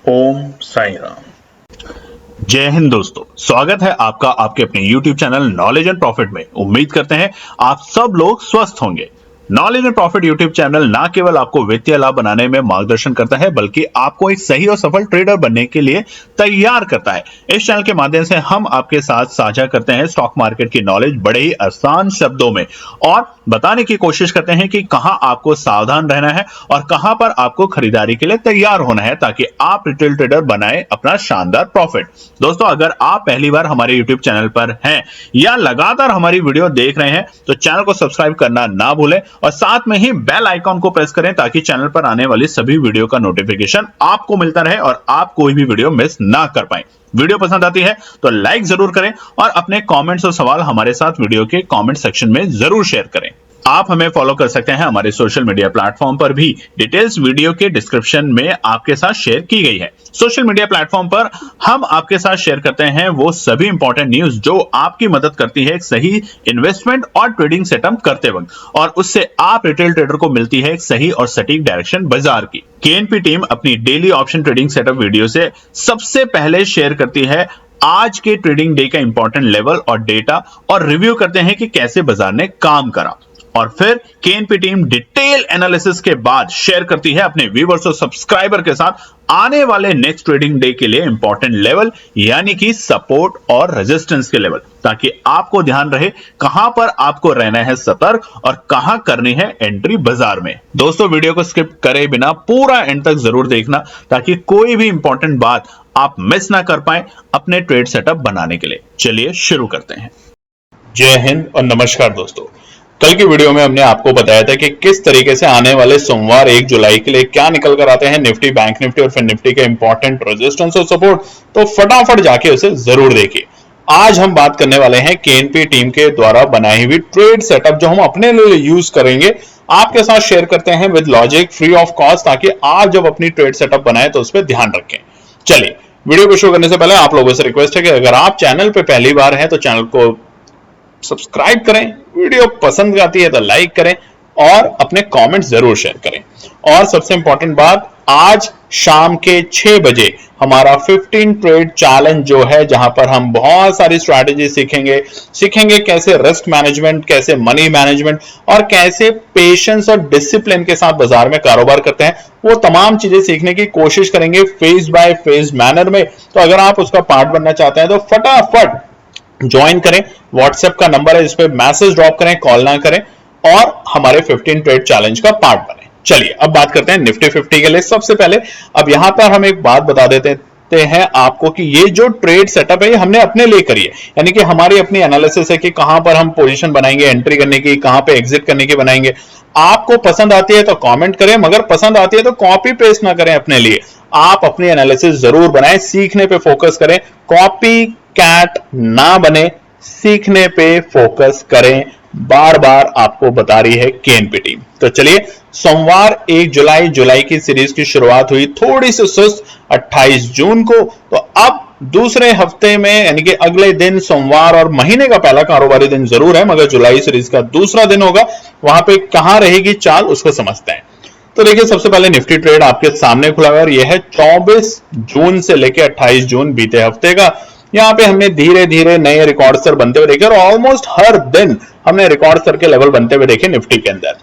ओम साई राम। जय हिंद दोस्तों, स्वागत है आपका आपके अपने YouTube channel knowledge and profit में। उम्मीद करते हैं आप सब लोग स्वस्थ होंगे। Knowledge and profit YouTube channel ना केवल आपको वित्तीय लाभ बनाने में मार्गदर्शन करता है, बल्कि आपको एक सही और सफल ट्रेडर बनने के लिए तैयार करता है। इस चैनल के माध्यम से हम आपके साथ साझा करते हैं स्टॉक मार्केट की नॉलेज बड़े ही आसान शब्दों में और बताने की कोशिश करते हैं कि कहां आपको सावधान रहना है और कहां पर आपको खरीदारी के लिए तैयार होना है, ताकि आप रिटेल ट्रेडर बनाए अपना शानदार प्रॉफिट। दोस्तों, अगर आप पहली बार हमारे YouTube चैनल पर हैं या लगातार हमारी वीडियो देख रहे हैं तो चैनल को सब्सक्राइब करना ना भूलें और साथ में ही बेल आइकॉन को प्रेस करें, ताकि चैनल पर आने वाली सभी वीडियो का नोटिफिकेशन आपको मिलता रहे और आप कोई भी वीडियो मिस ना कर पाए। वीडियो पसंद आती है तो लाइक जरूर करें और अपने कमेंट्स और सवाल हमारे साथ वीडियो के कमेंट सेक्शन में जरूर शेयर करें। आप हमें फॉलो कर सकते हैं हमारे सोशल मीडिया प्लेटफॉर्म पर भी, डिटेल्स वीडियो के डिस्क्रिप्शन में आपके साथ शेयर की गई है। सोशल मीडिया प्लेटफॉर्म पर हम आपके साथ शेयर करते हैं वो सभी इंपॉर्टेंट न्यूज जो आपकी मदद करती है एक सही इन्वेस्टमेंट और ट्रेडिंग सेटअप करते वक्त, और उससे आप रिटेल ट्रेडर को मिलती है एक सही और सटीक डायरेक्शन बाजार की। केएनपी टीम अपनी daily option trading setup video से सबसे पहले शेयर करती है आज के ट्रेडिंग डे का इंपॉर्टेंट लेवल और डेटा, और रिव्यू करते हैं कि कैसे बाजार ने काम करा, और फिर केएनपी टीम डिटेल एनालिसिस के बाद शेयर करती है अपने व्यूअर्स और सब्सक्राइबर के साथ आने वाले नेक्स्ट ट्रेडिंग डे के लिए इंपॉर्टेंट लेवल, यानी कि सपोर्ट और रेजिस्टेंस के लेवल, ताकि आपको ध्यान रहे कहां पर आपको रहना है सतर्क और कहां करनी है एंट्री बाजार में। दोस्तों, वीडियो को स्किप करे बिना पूरा एंड तक जरूर देखना, ताकि कोई भी इंपॉर्टेंट बात आप मिस ना कर पाए अपने ट्रेड सेटअप बनाने के लिए। चलिए शुरू करते हैं। जय हिंद और नमस्कार दोस्तों। कल की वीडियो में हमने आपको बताया था कि किस तरीके से आने वाले सोमवार 1 जुलाई के लिए क्या निकल कर आते हैं निफ्टी, बैंक निफ्टी और फिर निफ्टी के इंपॉर्टेंट रेजिस्टेंस और सपोर्ट। तो फटाफट जाके उसे जरूर देखिए। आज हम बात करने वाले हैं केएनपी टीम के द्वारा बनाई हुई ट्रेड सेटअप, जो हम अपने लिए यूज करेंगे, आपके साथ शेयर करते हैं with logic, free of cost, ताकि आप जब अपनी ट्रेड सेटअप बनाए तो उस पर ध्यान रखें। चलिए, वीडियो को शुरू करने से पहले आप लोगों से रिक्वेस्ट है कि अगर आप चैनल पे पहली बार हैं तो चैनल को सब्सक्राइब करें, वीडियो पसंद आती है तो लाइक करें और अपने कमेंट्स जरूर शेयर करें। और सबसे इंपॉर्टेंट बात, आज शाम के 6 बजे हमारा 15 ट्रेड चैलेंज जो है, जहां पर हम बहुत सारी स्ट्रैटेजी सीखेंगे कैसे रिस्क मैनेजमेंट, कैसे मनी मैनेजमेंट और कैसे पेशेंस और डिसिप्लिन के साथ बाजार में कारोबार करते हैं, वो तमाम चीजें सीखने की कोशिश करेंगे फेज बाय फेज मैनर में। तो अगर आप उसका पार्ट बनना चाहते हैं तो फटाफट ज्वाइन करें। व्हाट्सएप का नंबर है, इस पे मैसेज ड्रॉप करें, कॉल ना करें और हमारे 15 ट्रेड चैलेंज का पार्ट बने। चलिए अब बात करते हैं निफ्टी 50 के लिए। सबसे पहले अब यहां पर हम एक बात बता देते हैं आपको कि ये जो ट्रेड सेटअप है ये हमने अपने लिए करी है, यानी कि हमारी अपनी एनालिसिस है कि कहां पर हम पोजीशन बनाएंगे एंट्री करने की, कहां पे एग्जिट करने की बनाएंगे। आपको पसंद आती है तो कमेंट करें, मगर पसंद आती है तो कॉपी पेस्ट ना करें अपने लिए। आप अपनी एनालिसिस जरूर बनाएं, सीखने पे फोकस करें, कॉपी कैट ना बने, सीखने पे फोकस करें, बार बार आपको बता रही है केएनपी टीम। तो चलिए, सोमवार 1 जुलाई की सीरीज की शुरुआत हुई थोड़ी सी सुस्त 28 जून को। तो अब दूसरे हफ्ते में, यानी कि अगले दिन सोमवार, और महीने का पहला कारोबारी दिन जरूर है मगर जुलाई सीरीज का दूसरा दिन होगा, वहां पे कहां रहेगी चाल उसको समझते हैं। तो देखिए, सबसे पहले निफ्टी ट्रेड आपके सामने खुला हुआ है और यह है 24 जून से लेकर 28 जून बीते हफ्ते का। यहाँ पे हमने धीरे धीरे नए रिकॉर्ड स्तर बनते हुए देखे और ऑलमोस्ट हर दिन हमने रिकॉर्ड स्तर के लेवल बनते हुए देखे निफ्टी के अंदर।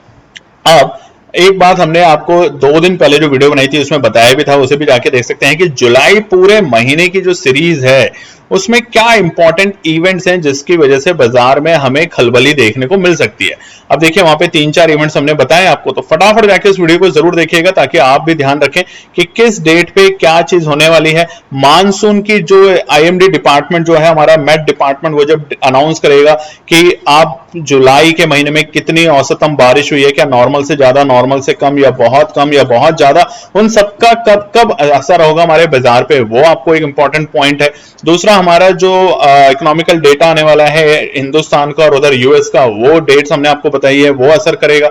अब एक बात हमने आपको 2 दिन पहले जो वीडियो बनाई थी उसमें बताया भी था, उसे भी जाके देख सकते हैं कि जुलाई पूरे महीने की जो सीरीज है उसमें क्या इंपॉर्टेंट इवेंट्स हैं जिसकी वजह से बाजार में हमें खलबली देखने को मिल सकती है। अब देखिए, वहां पे 3-4 इवेंट्स हमने बताए आपको, तो फटाफट जाके इस वीडियो को जरूर देखिएगा ताकि आप भी ध्यान रखें कि किस डेट पे क्या चीज होने वाली है। मानसून की जो आईएमडी डिपार्टमेंट जो है हमारा, मेट डिपार्टमेंट, वो जब अनाउंस करेगा कि आप जुलाई के महीने में कितनी औसतम बारिश हुई है, क्या नॉर्मल से ज्यादा, नॉर्मल से कम, या बहुत ज्यादा, उन सबका कब कब असर होगा हमारे बाजार पे, वो आपको एक इंपॉर्टेंट पॉइंट है। दूसरा, हमारा जो इकोनॉमिकल डेटा आने वाला है हिंदुस्तान का और उधर यूएस का, वो डेट्स हमने आपको बताई है, वो असर करेगा।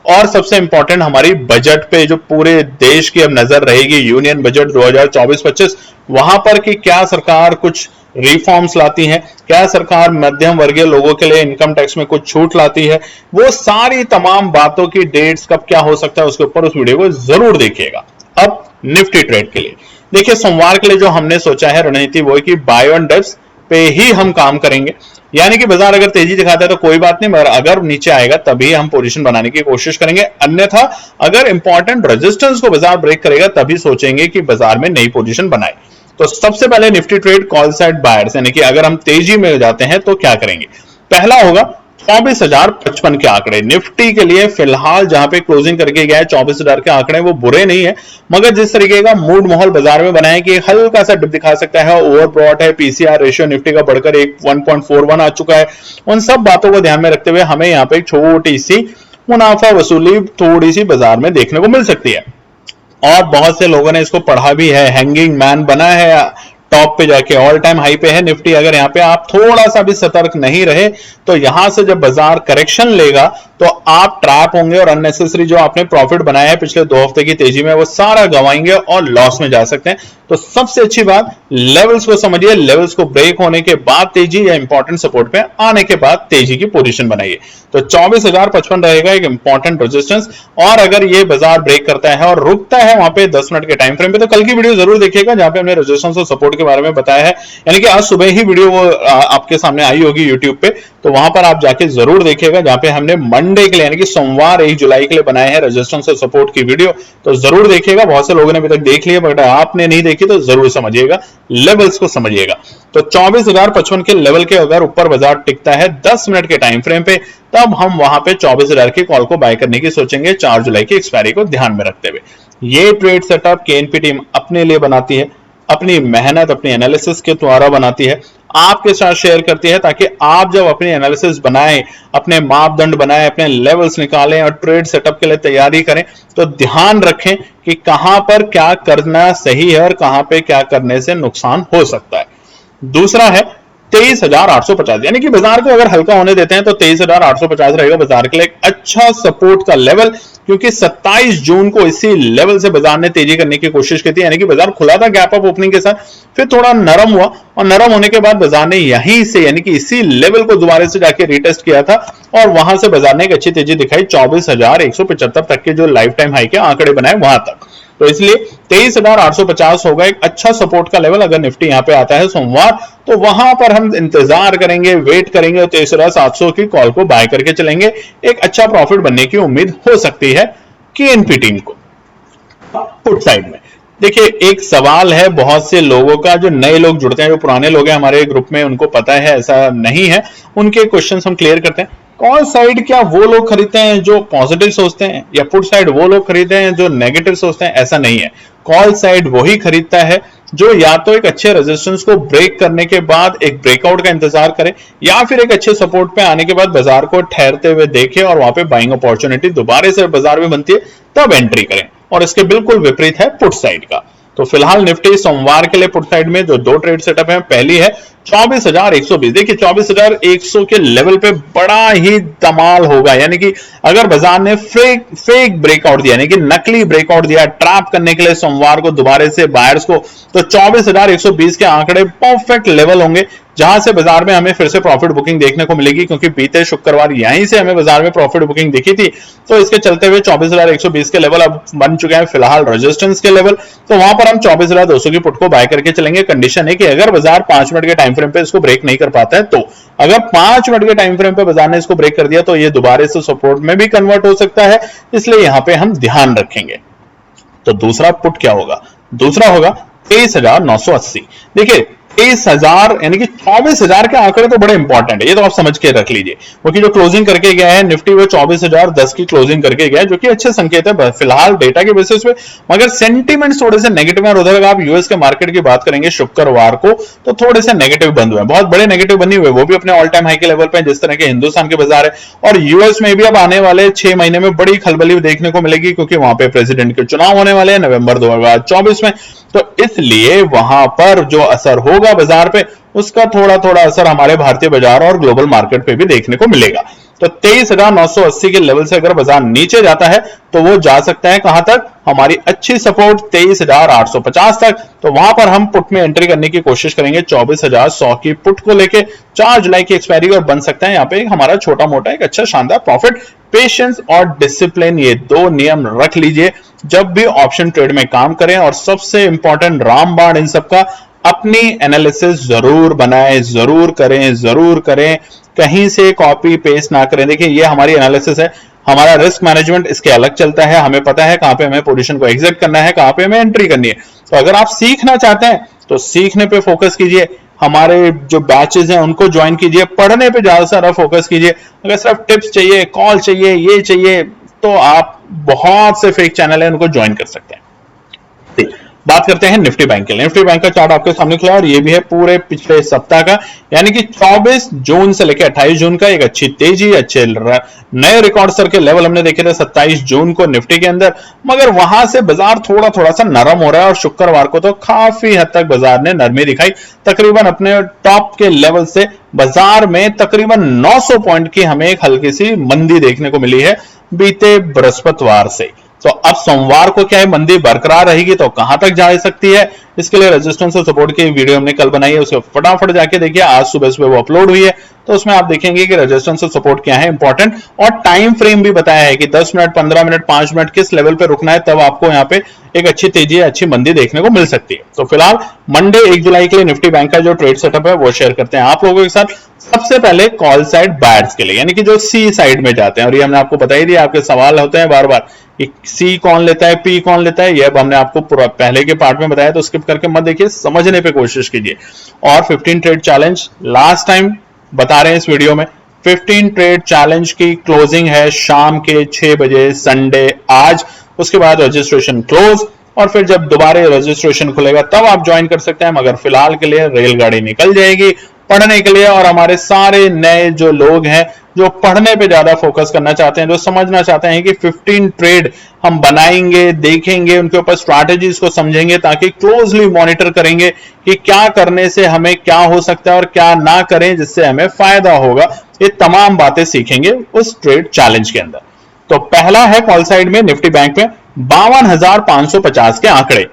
और सबसे इंपॉर्टेंट, हमारी बजट पे जो पूरे देश की अब नजर रहेगी, यूनियन बजट 2024-25, वहां पर कि क्या सरकार कुछ रिफॉर्म्स लाती है, क्या सरकार मध्यम वर्गीय लोगों के लिए इनकम टैक्स में कुछ छूट लाती है, वो सारी तमाम बातों की डेट्स कब क्या हो सकता है उसके ऊपर उस वीडियो को जरूर देखिएगा। अब निफ्टी ट्रेड के लिए देखिए सोमवार के लिए जो हमने सोचा है रणनीति वो है कि बाय ऑन डिप्स पे ही हम काम करेंगे, यानी कि बाजार अगर तेजी दिखाता है तो कोई बात नहीं, मगर अगर नीचे आएगा तभी हम पोजीशन बनाने की कोशिश करेंगे, अन्यथा अगर इंपॉर्टेंट रेजिस्टेंस को बाजार ब्रेक करेगा तभी सोचेंगे कि बाजार में नई पोजीशन बनाए। तो सबसे पहले Nifty trade call side buyers, यानी कि अगर हम तेजी में जाते हैं तो क्या करेंगे। पहला होगा 24,055 के आंकड़े निफ्टी के लिए फिलहाल जहां पे क्लोजिंग करके गया है 24,000 के आंकड़े वो बुरे नहीं है, मगर जिस तरीके का मूड माहौल बाजार में बना है कि हल्का सा डिप दिखा सकता है, ओवरब्रॉट है, पीसीआर रेशियो निफ्टी का बढ़कर 1.41 आ चुका है, उन सब बातों को ध्यान में रखते हुए हमें यहाँ पे एक छोटी सी मुनाफा वसूली थोड़ी सी बाजार में देखने को मिल सकती है। और बहुत से लोगों ने इसको पढ़ा भी है, हैंगिंग मैन बना है टॉप पे जाके, ऑल टाइम हाई पे है निफ्टी। अगर यहाँ पे आप थोड़ा सा भी सतर्क नहीं रहे तो यहां से जब बाजार करेक्शन लेगा तो आप ट्रैप होंगे और अननेसेसरी जो आपने प्रॉफिट बनाया है पिछले 2 हफ्ते की तेजी में वो सारा गंवाएंगे और लॉस में जा सकते हैं। तो सबसे अच्छी बात लेवल्स को समझिए, लेवल्स को ब्रेक होने के बाद तेजी या इंपॉर्टेंट सपोर्ट पे आने के बाद तेजी की पोजीशन बनाइए। तो 24,055 रहेगा एक इंपॉर्टेंट रेजिस्टेंस, और अगर ये बाजार ब्रेक करता है और रुकता है वहां पे 10 मिनट के टाइम फ्रेम पे तो कल की वीडियो जरूर देखिएगा जहां पे हमने रेजिस्टेंस और सपोर्ट के बारे में बताया है, यानी कि आज सुबह ही वीडियो वो आपके सामने आई होगी यूट्यूब पे, तो वहां पर आप जाके जरूर देखिएगा जहां पे हमने मंडे के लिए यानी कि सोमवार 1 जुलाई के लिए बनाए हैं रेजिस्टेंस और सपोर्ट की वीडियो, तो जरूर देखिएगा। बहुत से लोगों ने अभी तक देख लिया बट आपने नहीं देखी तो जरूर समझिएगा, लेवल्स को समझिएगा। तो 24,055 के लेवल के अगर ऊपर बाजार टिकता है 10 मिनट के टाइम फ्रेम पे तब हम वहां पे 24,000 की कॉल को बाय करने की सोचेंगे 4 जुलाई की एक्सपायरी को ध्यान में रखते हुए। ये ट्रेड सेटअप केएनपी टीम अपने लिए बनाती है, अपनी मेहनत अपनी एनालिसिस के द्वारा बनाती है, आपके साथ शेयर करती है ताकि आप जब अपनी एनालिसिस बनाएं, अपने मापदंड बनाएं, अपने लेवल्स निकालें और ट्रेड सेटअप के लिए तैयारी करें तो ध्यान रखें कि कहां पर क्या करना सही है और कहां पे क्या करने से नुकसान हो सकता है। दूसरा है 23,850, यानी कि बाजार को अगर हल्का होने देते हैं तो 23,850 रहेगा बाजार के लिए एक अच्छा सपोर्ट का लेवल, क्योंकि 27 जून को इसी लेवल से बाजार ने तेजी करने की कोशिश की थी, यानी कि बाजार खुला था गैप अप ओपनिंग के साथ, फिर थोड़ा नरम हुआ और नरम होने के बाद बाजार ने यहीं से यानी कि इसी लेवल को दोबारा से जाके रीटेस्ट किया था और वहां से बाजार ने एक अच्छी तेजी दिखाई 24,175 तक के जो लाइफ टाइम हाई के आंकड़े बनाए वहां तक। तो इसलिए 23,850 होगा एक अच्छा सपोर्ट का लेवल। अगर निफ्टी यहां पे आता है सोमवार तो वहां पर हम इंतजार करेंगे, वेट करेंगे और 23,700 की कॉल को बाय करके चलेंगे। एक अच्छा प्रॉफिट बनने की उम्मीद हो सकती है केएनपी टीम को। पुट साइड में देखिए एक सवाल है बहुत से लोगों का, जो नए लोग जुड़ते हैं, जो पुराने लोग हैं हमारे ग्रुप में उनको पता है ऐसा नहीं है, उनके क्वेश्चन हम क्लियर करते हैं। कॉल साइड क्या वो लोग खरीदते हैं जो पॉजिटिव सोचते हैं, या पुट साइड वो लोग खरीदते हैं जो नेगेटिव सोचते हैं? ऐसा नहीं है। कॉल साइड वही खरीदता है जो या तो एक अच्छे रेजिस्टेंस को ब्रेक करने के बाद एक ब्रेकआउट का इंतजार करे या फिर एक अच्छे सपोर्ट पे आने के बाद बाजार को ठहरते हुए देखे और वहां पे बाइंग अपॉर्चुनिटी दोबारा से बाजार में बनती है तब एंट्री करें, और इसके बिल्कुल विपरीत है पुट साइड का। तो फिलहाल निफ्टी सोमवार के लिए पुट साइड में जो 2 ट्रेड सेटअप है, पहली है 24,120। देखिए 24,100 के लेवल पे बड़ा ही कमाल होगा, यानी कि अगर बाजार ने फेक ब्रेकआउट दिया यानी कि नकली ब्रेकआउट दिया ट्रैप करने के लिए सोमवार को दोबारा से बायर्स को, तो 24,120 के आंकड़े परफेक्ट लेवल होंगे जहां से बाजार में हमें फिर से प्रॉफिट बुकिंग देखने को मिलेगी, क्योंकि बीते शुक्रवार यहीं से हमें बाजार में प्रॉफिट बुकिंग दिखी थी। तो इसके चलते हुए 24,120 के लेवल अब बन चुके हैं फिलहाल रेजिस्टेंस के लेवल, तो वहां पर हम 24,200 की पुट को बाय करके चलेंगे। कंडीशन है कि अगर बाजार 5 मिनट के टाइम फ्रेम पे इसको ब्रेक नहीं कर पाता है, तो अगर 5 मिनट के टाइम फ्रेम पे बाजार ने इसको ब्रेक कर दिया तो ये दोबारा से सपोर्ट में भी कन्वर्ट हो सकता है, इसलिए यहां पे हम ध्यान रखेंगे। तो दूसरा पुट क्या होगा? दूसरा होगा 23,980। देखिए 23,000 यानी कि 24,000 के आंकड़े तो बड़े इंपॉर्टेंट है, ये तो आप समझ के रख लीजिए, क्योंकि जो क्लोजिंग करके गया है निफ्टी वो 24,010 की क्लोजिंग करके गया है, जो कि अच्छे संकेत है फिलहाल डेटा के बेसिस पे। मगर सेंटीमेंट थोड़े से नेगेटिव है, उधर आप यूएस के मार्केट की बात करेंगे शुक्रवार को तो थोड़े से नेगेटिव बंद हुए, बहुत बड़े नेगेटिव बने हुए, वो भी अपने ऑल टाइम हाई के लेवल पे जिस तरह के हिंदुस्तान के बाजार है। और यूएस में भी अब आने वाले 6 महीने में बड़ी खलबली देखने को मिलेगी, क्योंकि वहां पे प्रेसिडेंट के चुनाव होने वाले हैं नवंबर 2024 में, तो इसलिए वहां पर जो असर होगा बाजार पे उसका थोड़ा थोड़ा असर हमारे भारतीय बाजार और ग्लोबल मार्केट पे भी देखने को मिलेगा। तो 23,980 के लेवल से अगर बाजार नीचे जाता है तो वो जा सकता है कहां तक, हमारी अच्छी सपोर्ट 23,850 तक। तो वहां पर हम पुट में एंट्री करने की कोशिश करेंगे 24,100 की पुट को लेके 4 जुलाई की एक्सपायरी, और बन सकता है यहाँ पे हमारा छोटा मोटा एक अच्छा शानदार प्रॉफिट। पेशेंस और डिसिप्लिन, ये 2 नियम रख लीजिए जब भी ऑप्शन ट्रेड में काम करें। और सबसे इंपॉर्टेंट रामबाण इन सबका, अपनी एनालिसिस जरूर बनाएं, जरूर करें, कहीं से कॉपी पेस्ट ना करें। देखिए ये हमारी एनालिसिस है, हमारा रिस्क मैनेजमेंट इसके अलग चलता है, हमें पता है कहां पे हमें पोजीशन को एग्जिट करना है, कहां पे हमें एंट्री करनी है। तो अगर आप सीखना चाहते हैं तो सीखने पे फोकस कीजिए, हमारे जो बैचेस हैं उनको ज्वाइन कीजिए, पढ़ने पे ज्यादा सारा फोकस कीजिए। अगर सिर्फ टिप्स चाहिए, कॉल चाहिए, ये चाहिए, तो आप बहुत से फेक चैनल हैं उनको ज्वाइन कर सकते हैं। बात करते हैं निफ्टी बैंक के लिए। निफ्टी बैंक का चार्ट आपके सामने खुला और ये भी है पूरे पिछले सप्ताह का, यानी कि 24 जून से लेकर 28 जून का एक अच्छी तेजी, अच्छे नए रिकॉर्ड स्तर के लेवल हमने देखे थे 27 जून को निफ्टी के अंदर, मगर वहां से बाजार थोड़ा सा नरम हो रहा है और शुक्रवार को तो काफी हद तक बाजार ने नरमी दिखाई। तकरीबन अपने टॉप के लेवल से बाजार में तकरीबन 900 पॉइंट की हमें एक हल्की सी मंदी देखने को मिली है बीते बृहस्पतिवार से। तो अब सोमवार को क्या है, मंदी बरकरार रहेगी तो कहां तक जा सकती है, इसके लिए रेजिस्टेंस और सपोर्ट की वीडियो हमने कल बनाई है, उसको फटाफट जाके देखिए। आज सुबह वो अपलोड हुई है, तो उसमें आप देखेंगे कि रेजिस्टेंस और सपोर्ट क्या है इंपॉर्टेंट, और टाइम फ्रेम भी बताया है कि 10 मिनट, 15 मिनट, 5 मिनट किस लेवल पे रुकना है, तब आपको यहाँ पे एक अच्छी तेजी, अच्छी मंदी देखने को मिल सकती है। तो फिलहाल मंडे 1 जुलाई के लिए निफ्टी बैंक का जो ट्रेड सेटअप है वो शेयर करते हैं आप लोगों के साथ। सबसे पहले कॉल साइड बायर्स के लिए, यानी कि जो सी साइड में जाते हैं, और ये हमने आपको बता ही दिया, आपके सवाल होते हैं बार बार कि सी कौन लेता है, पी कौन लेता है, ये अब हमने आपको पूरा पहले के पार्ट में बताया, तो स्किप करके मत देखिए, समझने पे कोशिश कीजिए। और 15 ट्रेड चैलेंज लास्ट टाइम बता रहे हैं इस वीडियो में, 15 ट्रेड चैलेंज की क्लोजिंग है शाम के 6 बजे संडे आज, उसके बाद रजिस्ट्रेशन क्लोज, और फिर जब दोबारा रजिस्ट्रेशन खुलेगा तब आप ज्वाइन कर सकते हैं। मगर फिलहाल के लिए रेलगाड़ी निकल जाएगी पढ़ने के लिए, और हमारे सारे नए जो लोग हैं जो पढ़ने पे ज्यादा फोकस करना चाहते हैं, जो समझना चाहते हैं कि 15 ट्रेड हम बनाएंगे, देखेंगे, उनके ऊपर स्ट्रैटेजीज को समझेंगे, ताकि क्लोजली मॉनिटर करेंगे कि क्या करने से हमें क्या हो सकता है और क्या ना करें जिससे हमें फायदा होगा, ये तमाम बातें सीखेंगे उस ट्रेड चैलेंज के अंदर। तो पहला है कॉल साइड में निफ्टी बैंक में 52,550 के आंकड़े,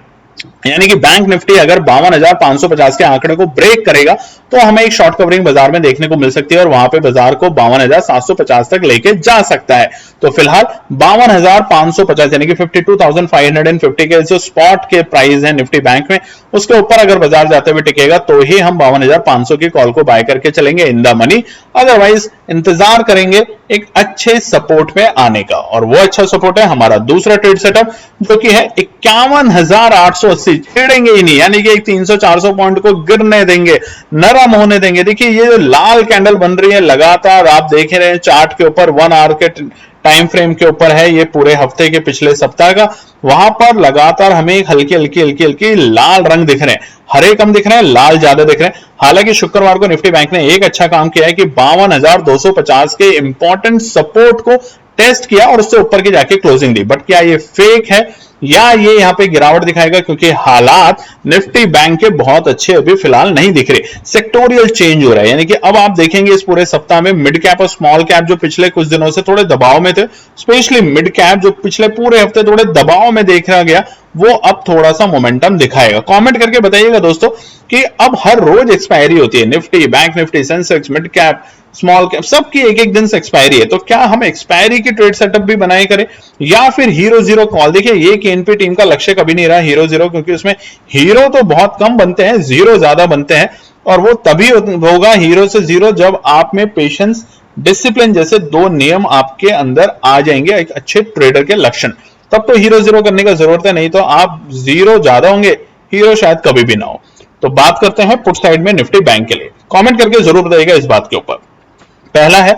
यानी कि बैंक निफ्टी अगर 52,550 के आंकड़े को ब्रेक करेगा तो हमें एक शॉर्ट कवरिंग बाजार में देखने को मिल सकती है, और वहां पे बाजार को 52,750 तक लेके जा सकता है। तो फिलहाल 52,550 यानी कि 52,550 के जो स्पॉट के प्राइस है निफ्टी बैंक में, उसके ऊपर अगर बाजार जाते हुए टिकेगा तो ही हम 52,500 की कॉल को बाय करके चलेंगे इन द मनी, अदरवाइज इंतजार करेंगे एक अच्छे सपोर्ट में आने का। और वो अच्छा सपोर्ट है हमारा दूसरा ट्रेड सेटअप, जो कि है 51,880, छेड़ेंगे ही नहीं, यानी कि 300-400 पॉइंट को गिरने देंगे, नरम होने देंगे। देखिए ये जो लाल कैंडल बन रही है लगातार, आप देख रहे हैं चार्ट के ऊपर, 1 आवर के टाइम फ्रेम के ऊपर है, ये पूरे हफ्ते के पिछले सप्ताह का, वहां पर लगातार हमें एक हल्की लाल रंग दिख रहे हैं, हरे कम दिख रहे हैं, लाल ज्यादा दिख रहे हैं। हालांकि शुक्रवार को निफ्टी बैंक ने एक अच्छा काम किया है कि 52,250 के इंपॉर्टेंट सपोर्ट को टेस्ट किया और उससे ऊपर की जाके क्लोजिंग दी। बट क्या ये फेक है या ये यहां पे गिरावट दिखाएगा, क्योंकि हालात निफ्टी बैंक के बहुत अच्छे अभी फिलहाल नहीं दिख रहे, सेक्टोरियल चेंज हो रहा है, यानी कि अब आप देखेंगे इस पूरे सप्ताह में मिड कैप और स्मॉल कैप जो पिछले कुछ दिनों से थोड़े दबाव में थे, स्पेशली मिड कैप जो पिछले पूरे हफ्ते थोड़े दबाव में देखा गया, वो अब थोड़ा सा मोमेंटम दिखाएगा। कमेंट करके बताइएगा दोस्तों कि अब हर रोज एक्सपायरी होती है, Nifty, bank Nifty, Sensex, mid cap, small cap, सबकी एक दिन से एक्सपायरी है, तो क्या हम एक्सपायरी की ट्रेड सेटअप भी बनाए करें या फिर हीरो जीरो कॉल। देखिए ये केएनपी टीम का लक्ष्य कभी नहीं रहा हीरो जीरो, क्योंकि उसमें हीरो तो बहुत कम बनते हैं, जीरो ज्यादा बनते हैं, और वो तभी होगा हीरो से जीरो जब आप में पेशेंस, डिसिप्लिन जैसे 2 नियम आपके अंदर आ जाएंगे, एक अच्छे ट्रेडर के लक्षण, तब तो हीरो जीरो करने का जरूरत है, नहीं तो आप जीरो ज्यादा होंगे, हीरो शायद कभी भी ना हो। तो बात करते हैं पुट साइड में निफ्टी बैंक के लिए, कमेंट करके जरूर बताइएगा इस बात के ऊपर। पहला है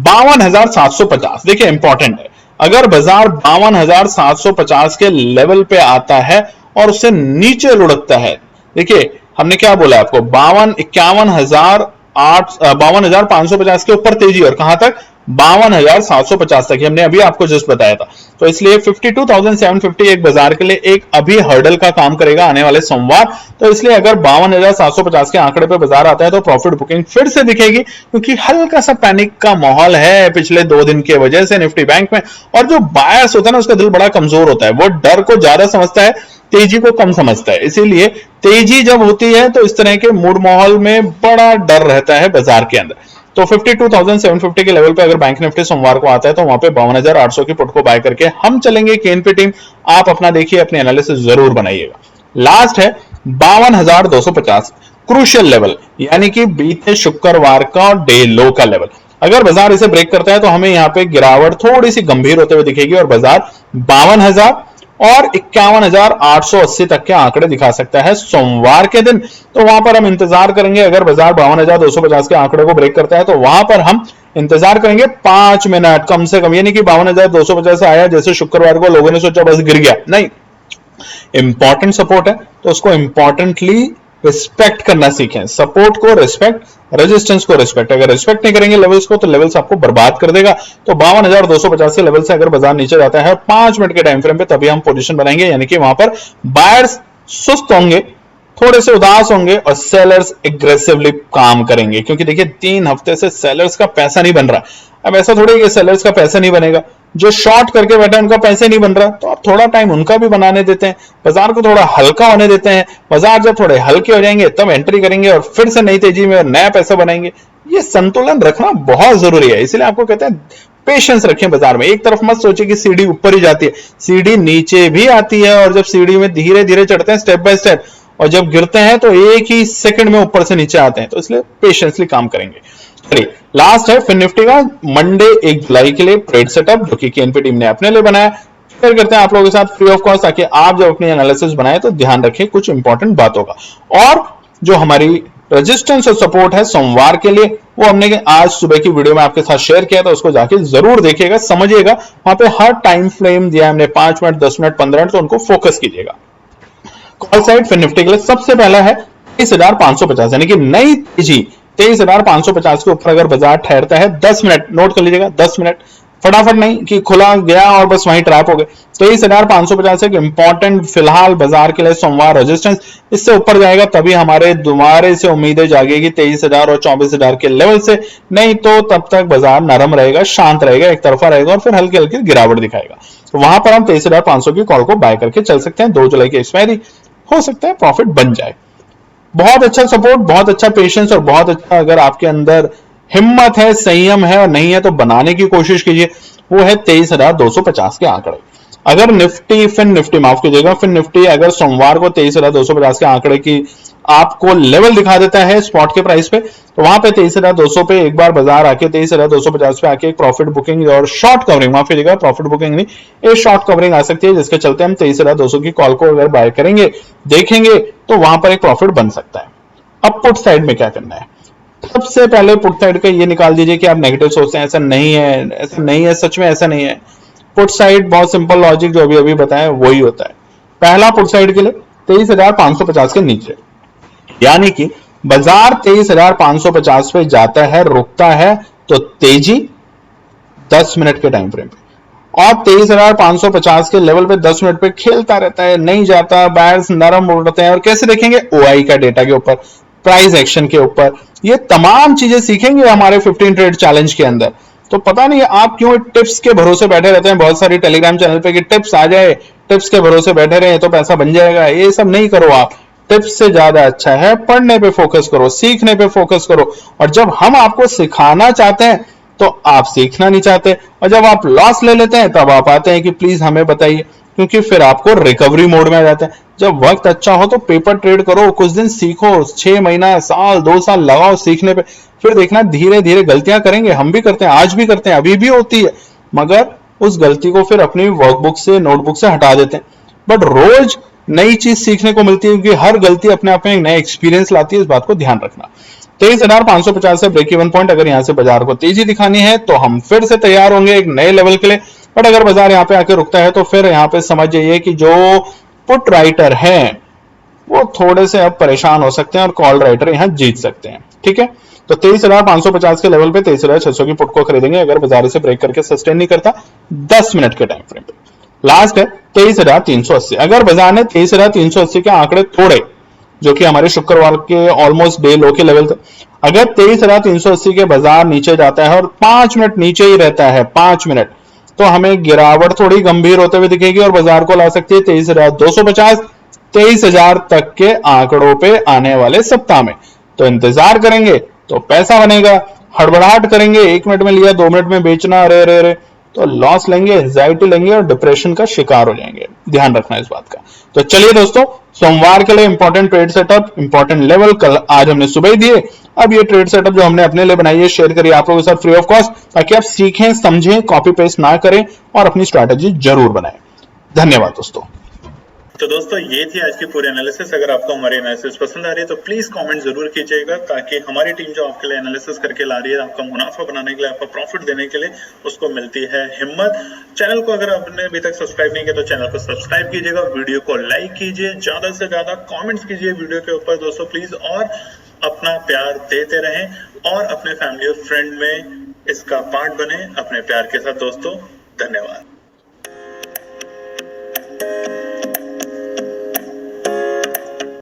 52,750, देखिए इंपॉर्टेंट है, अगर बाजार 52,750 के लेवल पे आता है और उससे नीचे लुढ़कता है, देखिए हमने क्या बोला आपको, 52,550 के ऊपर तेजी, और कहां तक 52,750 तक, हमने अभी आपको जस्ट बताया था। तो इसलिए 52,750 एक बाजार के लिए एक अभी हर्डल का काम करेगा आने वाले सोमवार। तो इसलिए अगर 52,750 के आंकड़े पे बाजार आता है तो प्रॉफिट बुकिंग फिर से दिखेगी, क्योंकि हल्का सा पैनिक का माहौल है पिछले 2 दिन की वजह से निफ्टी बैंक में। और जो बायर्स होता है ना, उसका दिल बड़ा कमजोर होता है, वो डर को ज्यादा समझता है, तेजी को कम समझता है। इसीलिए तेजी जब होती है तो इस तरह के मूड माहौल में बड़ा डर रहता है बाजार के अंदर। तो 52,750 के लेवल पे अगर बैंक निफ्टी सोमवार को आता है तो वहां पे 52,800 की पुट को बाय करके हम चलेंगे केएनपी टीम। आप अपना देखिए, अपनी एनालिसिस जरूर बनाइएगा। लास्ट है 52,250 क्रूशियल लेवल, यानी कि बीते शुक्रवार का डे लो का लेवल। अगर बाजार इसे ब्रेक करता है तो हमें यहाँ पे गिरावट थोड़ी सी गंभीर होते हुए दिखेगी और बाजार 52,000 और 51,880 तक के आंकड़े दिखा सकता है सोमवार के दिन। तो वहां पर हम इंतजार करेंगे। अगर बाजार 52,250 के आंकड़े को ब्रेक करता है तो वहां पर हम इंतजार करेंगे 5 मिनट कम से कम। यानी कि 52,250 से आया, जैसे शुक्रवार को लोगों ने सोचा बस गिर गया, नहीं, इंपॉर्टेंट सपोर्ट है तो उसको इंपॉर्टेंटली रिस्पेक्ट करना सीखें। सपोर्ट को रिस्पेक्ट, रेजिस्टेंस को रिस्पेक्ट। अगर रिस्पेक्ट नहीं करेंगे लेवल्स को तो लेवल्स आपको बर्बाद कर देगा। तो 52,250 के लेवल से अगर बाजार नीचे जाता है 5 मिनट के टाइम फ्रेम पे, तभी हम पोजीशन बनाएंगे। यानी कि वहां पर बायर्स सुस्त होंगे, थोड़े से उदास होंगे और सेलर्स एग्रेसिवली काम करेंगे, क्योंकि देखिए 3 हफ्ते से सेलर्स का पैसा नहीं बन रहा। अब ऐसा थोड़ी है कि सेलर्स का पैसा नहीं बनेगा, जो शॉर्ट करके बैठा है उनका पैसे नहीं बन रहा, तो आप थोड़ा टाइम उनका भी बनाने देते हैं, बाजार को थोड़ा हल्का होने देते हैं। बाजार जब थोड़े हल्के हो जाएंगे तब एंट्री करेंगे और फिर से नई तेजी में नया पैसा बनाएंगे। ये संतुलन रखना बहुत जरूरी है। इसलिए आपको कहते हैं पेशेंस रखें बाजार में। एक तरफ मत सोचिए कि सीढ़ी ऊपर ही जाती है, सीढ़ी नीचे भी आती है। और जब सीढ़ी में धीरे धीरे चढ़ते हैं स्टेप बाय स्टेप, और जब गिरते हैं तो एक ही सेकंड में ऊपर से नीचे आते हैं। तो इसलिए पेशेंसली काम करेंगे। चलिए लास्ट है फिर निफ्टी का मंडे 1 जुलाई के लिए ट्रेड सेटअप, जो कि केएनपी टीम ने अपने लिए बनाया। शेयर करते हैं आप लोगों के साथ फ्री ऑफ कॉस्ट, ताकि आप जब अपनी एनालिसिस बनाए तो ध्यान रखें कुछ इंपॉर्टेंट बातों का। और जो हमारी रेजिस्टेंस और सपोर्ट है सोमवार के लिए, वो हमने आज सुबह की वीडियो में आपके साथ शेयर किया था, उसको जाके जरूर देखिएगा, समझिएगा। वहां पे हर टाइम फ्रेम दिया हमने 5 मिनट, 10 मिनट, 15 मिनट, तो उनको फोकस कीजिएगा। कॉल साइड फिर निफ्टी के लिए सबसे पहला है 23,550, यानी कि नई तेजी 23,550 के ऊपर अगर बाजार ठहरता है 10 मिनट, नोट कर लीजिएगा 10 मिनट, फटाफट नहीं कि खुला गया और बस वहीं ट्रैप हो गए। 23,550 एक इंपॉर्टेंट फिलहाल बाजार के लिए सोमवार रेजिस्टेंस। इससे ऊपर जाएगा तभी हमारे दोबारे से उम्मीदें जागेगी 23,000 और 24,000 के लेवल से, नहीं तो तब तक बाजार नरम रहेगा, शांत रहेगा, एक तरफा रहेगा और फिर हल्की हल्की गिरावट दिखाएगा। तो वहां पर हम 23,500 की कॉल को बाय करके चल सकते हैं। 2 जुलाई की एक्सपायरी, हो सकता है प्रॉफिट बन जाए। बहुत अच्छा सपोर्ट, बहुत अच्छा पेशेंस और बहुत अच्छा अगर आपके अंदर हिम्मत है, संयम है और नहीं है तो बनाने की कोशिश कीजिए, वो है 23,250 के आंकड़े। अगर निफ्टी फिर निफ्टी माफ कीजिएगा फिर निफ्टी अगर सोमवार को 23,250 के आंकड़े की आपको लेवल दिखा देता है स्पॉट के प्राइस पे, तो वहां पे 23,200 पे एक बार बाजार आके 23,250 पे आके एक प्रॉफिट बुकिंग और शॉर्ट कवरिंग, माफ कीजिएगा प्रॉफिट बुकिंग नहीं, एक शॉर्ट कवरिंग आ सकती है, जिसके चलते हम 23,200 की कॉल को अगर बाय करेंगे, देखेंगे तो वहां पर एक प्रॉफिट बन सकता है। अब पुट साइड में क्या करना है? सबसे पहले पुट साइड का ये निकाल दीजिए कि आप नेगेटिव सोचते हैं, ऐसा नहीं है, ऐसा नहीं है, सच में ऐसा नहीं है। पुट साइड बहुत सिंपल लॉजिक जो अभी बताया वही होता है। पहला पुट साइड के लिए 23,550 के नीचे, यानी कि बाजार 23,550 पे जाता है, रुकता है तो तेजी 10 मिनट के टाइम फ्रेम पे, और 23,550 के लेवल पे 10 मिनट पे खेलता रहता है, नहीं जाता, बायर्स नरम उड़ते हैं। और कैसे देखेंगे? ओआई का डेटा के ऊपर, प्राइस एक्शन के ऊपर, ये तमाम चीजें सीखेंगे हमारे 15 ट्रेड चैलेंज के अंदर। तो पता नहीं आप क्यों टिप्स के भरोसे बैठे रहते हैं बहुत सारी टेलीग्राम चैनल पे कि टिप्स आ जाए, टिप्स के भरोसे बैठे रहे तो पैसा बन जाएगा। ये सब नहीं करो आप। टिप्स से ज्यादा अच्छा है पढ़ने पे फोकस करो, सीखने पे फोकस करो। और जब हम आपको सिखाना चाहते हैं तो आप सीखना नहीं चाहते, और जब आप लॉस ले लेते हैं तब आप आते हैं कि प्लीज हमें बताइए, क्योंकि फिर आपको रिकवरी मोड में आ जाते हैं। जब वक्त अच्छा हो तो पेपर ट्रेड करो, कुछ दिन सीखो, 6 महीना, साल, 2 साल लगाओ सीखने पे, फिर देखना धीरे धीरे गलतियां करेंगे। हम भी करते हैं, आज भी करते हैं, अभी भी होती है, मगर उस गलती को फिर अपनी वर्कबुक से, नोटबुक से हटा देते हैं। बट रोज नई चीज सीखने को मिलती है, क्योंकि हर गलती अपने आप में एक नया एक्सपीरियंस लाती है, इस बात को ध्यान रखना। 23,550 से ब्रेक इवन पॉइंट, अगर यहां से बाजार को तेजी दिखानी है तो हम फिर से तैयार होंगे एक नए लेवल के लिए। बट अगर बाजार यहाँ पे आके रुकता है तो फिर यहाँ पे समझ जाइए कि जो पुट राइटर हैं वो थोड़े से अब परेशान हो सकते हैं और कॉल राइटर यहाँ जीत सकते हैं। ठीक है, तो 23,550 के लेवल पे 23,600 की पुट को खरीदेंगे अगर बाजार इसे ब्रेक करके सस्टेन नहीं करता 10 मिनट के टाइम फ्रेम पे। लास्ट है 23,380। अगर बाजार ने 23,380 के आंकड़े तोड़े, जो कि हमारे शुक्रवार के ऑलमोस्ट डे लो के लेवल थे, अगर 23,380 के बाजार नीचे जाता है और 5 मिनट नीचे ही रहता है 5 मिनट, तो हमें गिरावट थोड़ी गंभीर होते हुए दिखेगी और बाजार को ला सकती है 23,250 23,000 तक के आंकड़ों पे आने वाले सप्ताह में। तो इंतजार करेंगे तो पैसा बनेगा, हड़बड़ाहट करेंगे 1 मिनट में लिया 2 मिनट में बेचना, अरे अरे अरे, तो लॉस लेंगे, एंजाइटी लेंगे और डिप्रेशन का शिकार हो जाएंगे। ध्यान रखना इस बात का। तो चलिए दोस्तों, सोमवार के लिए important trade setup, important level कल आज हमने सुबह ही दिए। अब ये ट्रेड सेटअप जो हमने अपने लिए बनाई है शेयर करिए आप लोगों के साथ फ्री ऑफ कॉस्ट, ताकि आप सीखें, समझें, कॉपी पेस्ट ना करें और अपनी स्ट्रैटेजी जरूर बनाएं। धन्यवाद दोस्तों। तो दोस्तों ये थी आज की पूरी एनालिसिस। अगर आपको हमारी एनालिसिस पसंद आ रही है तो प्लीज कमेंट जरूर कीजिएगा, ताकि हमारी टीम जो आपके लिए एनालिसिस करके ला रही है, आपका मुनाफा बनाने के लिए, आपका प्रॉफिट देने के लिए, उसको मिलती है हिम्मत। चैनल को अगर आपने अभी तक सब्सक्राइब नहीं किया तो चैनल को सब्सक्राइब कीजिएगा, वीडियो को लाइक कीजिए, ज्यादा से ज्यादा कॉमेंट्स कीजिए वीडियो के ऊपर दोस्तों प्लीज, और अपना प्यार देते रहें और अपने फैमिली और फ्रेंड में इसका पार्ट बने अपने प्यार के साथ दोस्तों। धन्यवाद।